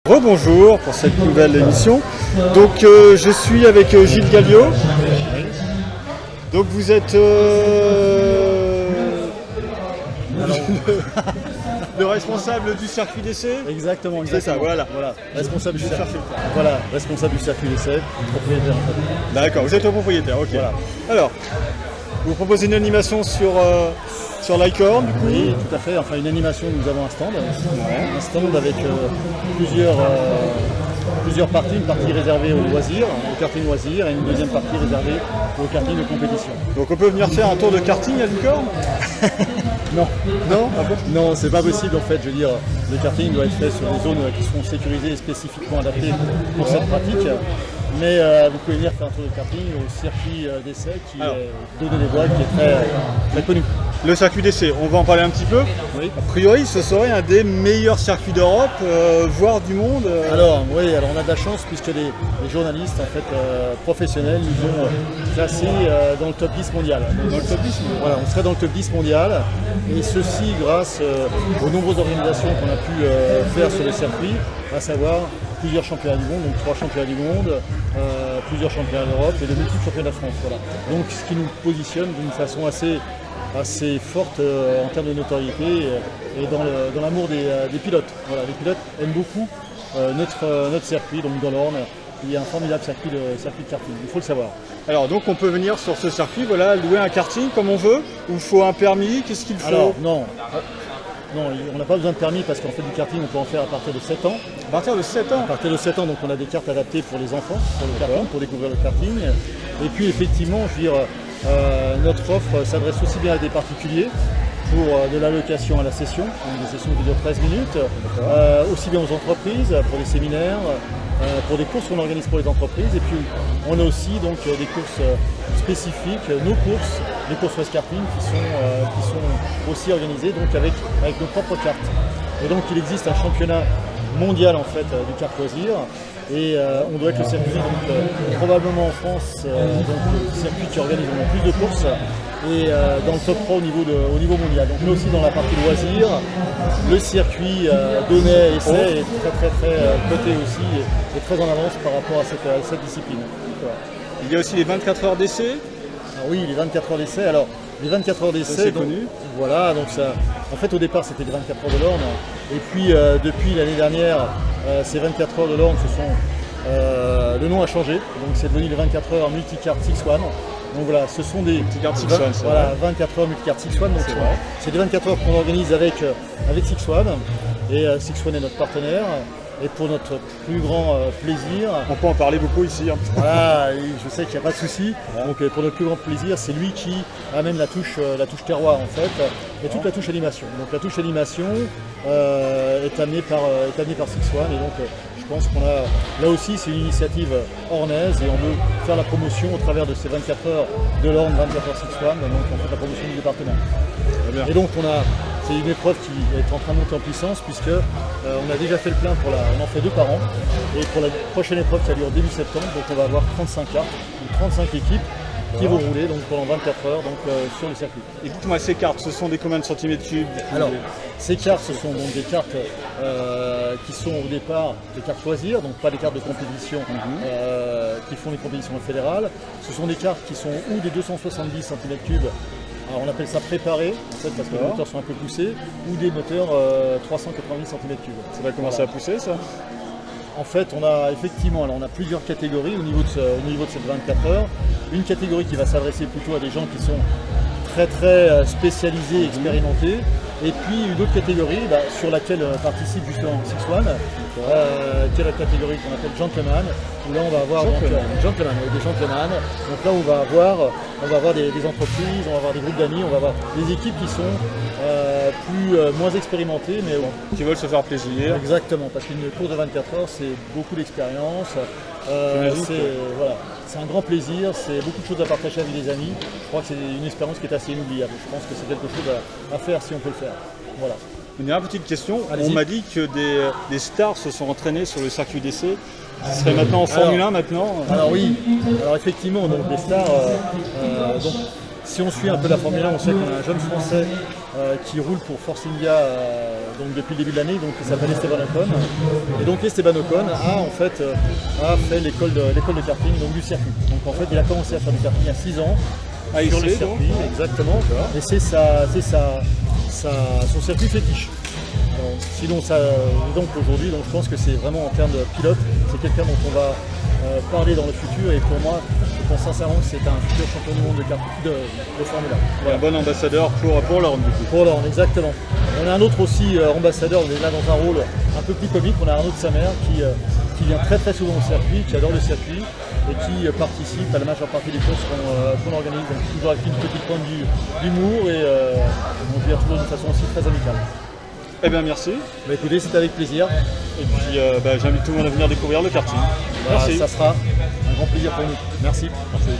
Rebonjour pour cette nouvelle émission. Donc je suis avec Gilles Galliot. Donc vous êtes le responsable du circuit d'essai. Exactement. C'est ça, voilà. Responsable du circuit. Voilà, responsable du circuit d'essai, propriétaire en fait. D'accord, vous êtes le propriétaire, ok. Voilà. Alors, vous proposez une animation sur l'Icorn, du coup? Oui, tout à fait. Enfin, une animation, nous avons un stand. Ouais. Un stand avec plusieurs parties. Une partie réservée aux loisirs, au karting loisirs, et une deuxième partie réservée au karting de compétition. Donc on peut venir faire un tour de karting à l'Icorn? Non. Non? Ah bon? Non, c'est pas possible en fait. Je veux dire, le karting doit être fait sur des zones qui seront sécurisées et spécifiquement adaptées pour cette pratique. Mais vous pouvez venir faire un tour de karting au circuit d'essai qui est Dodon des Bois, qui est très connu. Le circuit d'essai, on va en parler un petit peu. Oui. A priori, ce serait un des meilleurs circuits d'Europe, voire du monde. Alors oui, alors on a de la chance puisque les journalistes en fait, professionnels nous ont classés dans le top 10 mondial. Dans le top 10 mondial. Voilà, on serait dans le top 10 mondial. Et ceci grâce aux nombreuses organisations qu'on a pu faire sur le circuit, à savoir plusieurs championnats du monde, donc 3 championnats du monde, plusieurs championnats d'Europe et de multiples championnats de France. Voilà. Donc ce qui nous positionne d'une façon assez forte en termes de notoriété et dans l'amour des pilotes. Voilà, les pilotes aiment beaucoup notre circuit, donc dans l'Orne. Il y a un formidable circuit de karting, il faut le savoir. Alors donc on peut venir sur ce circuit, voilà, louer un karting comme on veut, ou il faut un permis, qu'est-ce qu'il faut? Alors non. Non, on n'a pas besoin de permis parce qu'en fait du karting on peut en faire à partir de 7 ans. À partir de 7 ans? À partir de 7 ans, donc on a des cartes adaptées pour les enfants, pour le karting, pour découvrir le karting. Et puis effectivement, je veux dire, notre offre s'adresse aussi bien à des particuliers pour de l'allocation à la session, donc des sessions qui durent 13 minutes, aussi bien aux entreprises, pour des séminaires, pour des courses qu'on organise pour les entreprises. Et puis on a aussi donc des courses spécifiques, nos courses, les courses West Karting qui sont aussi organisées donc avec nos propres cartes. Et donc il existe un championnat mondial en fait du kart loisir et on doit être le circuit donc, probablement en France donc le circuit qui organise le plus de courses et dans le top 3 au niveau mondial. Donc nous aussi dans la partie loisir, le circuit Donnay essai est très coté aussi et très en avance par rapport à cette discipline. Voilà. Il y a aussi les 24 heures d'essai. Oui, les 24 heures d'essai. Alors les 24 heures d'essai, c'est connu. Voilà, donc ça. En fait au départ c'était les 24 heures de l'Orne et puis depuis l'année dernière ces 24 heures de l'Orne le nom a changé, donc c'est devenu les 24 heures Multicart Six One. Donc voilà, ce sont des 24 heures Multicart Six One. C'est des 24 heures qu'on organise avec Six One et Six One est notre partenaire. Et pour notre plus grand plaisir... On peut en parler beaucoup ici. Hein. Voilà, je sais qu'il n'y a pas de souci. Voilà. Donc pour notre plus grand plaisir, c'est lui qui amène la touche terroir en fait, et toute la touche animation. Donc la touche animation est amenée par Six One. Et donc je pense qu'on a... Là aussi, c'est une initiative ornaise et on veut faire la promotion au travers de ces 24 heures de l'Orne, 24 heures Six One. Donc on fait la promotion du département. Et donc c'est une épreuve qui est en train de monter en puissance puisque on a déjà fait le plein on en fait 2 par an. Et pour la prochaine épreuve qui a lieu en début septembre, donc on va avoir 35 cartes, 35 équipes qui vont rouler donc, pendant 24 heures donc, sur le circuit. Et dites-moi, ces cartes, ce sont des combien de centimètres cubes? Alors, ces cartes, ce sont donc des cartes qui sont au départ des cartes loisirs, donc pas des cartes de compétition qui font les compétitions fédérales. Ce sont des cartes qui sont ou des 270 cm3. Alors on appelle ça préparé, en fait, parce que les moteurs sont un peu poussés, ou des moteurs 390 cm3. Ça va commencer à pousser ça? En fait, on a plusieurs catégories au niveau de cette 24 heures. Une catégorie qui va s'adresser plutôt à des gens qui sont très spécialisés, expérimentés. Et puis une autre catégorie sur laquelle participe justement Six One, qui est la catégorie qu'on appelle Gentleman, où là on va avoir des gentlemen. Donc là on va avoir des entreprises, on va avoir des groupes d'amis, on va avoir des équipes qui sont moins expérimentées, mais qui veulent se faire plaisir. Exactement, parce qu'une course de 24 heures c'est beaucoup d'expérience. C'est un grand plaisir, c'est beaucoup de choses à partager avec des amis. Je crois que c'est une expérience qui est assez inoubliable. Je pense que c'est quelque chose à faire si on peut le faire. Voilà. Une dernière petite question. On m'a dit que des stars se sont entraînées sur le circuit d'essai. Ce serait maintenant en Formule 1 maintenant. Alors oui, alors effectivement, donc des stars. Si on suit un peu la Formule 1, on sait qu'on a un jeune Français qui roule pour Force India donc depuis le début de l'année, qui s'appelle Esteban Ocon. Et donc Esteban Ocon a fait l'école de karting, donc du circuit. Donc en fait il a commencé à faire du karting il y a 6 ans sur le circuit, exactement. Et c'est son circuit fétiche. Donc aujourd'hui, je pense que c'est vraiment en termes de pilote, c'est quelqu'un dont on va parler dans le futur, et pour moi, je pense sincèrement que c'est un futur champion du monde de Formule 1. Voilà. Un bon ambassadeur pour l'Orne du coup. Pour l'Orne, exactement. On a un autre aussi ambassadeur, on est là dans un rôle un peu plus comique, on a Arnaud de Samer qui vient très très souvent au circuit, qui adore le circuit et qui participe à la majeure partie des courses qu'on organise, donc toujours avec une petite pointe d'humour et on vient toujours d'une façon aussi très amicale. Eh bien merci. Écoutez, c'était avec plaisir. Et puis j'invite tout le monde à venir découvrir le karting. Merci. Ça sera un grand plaisir pour nous. Merci. Merci.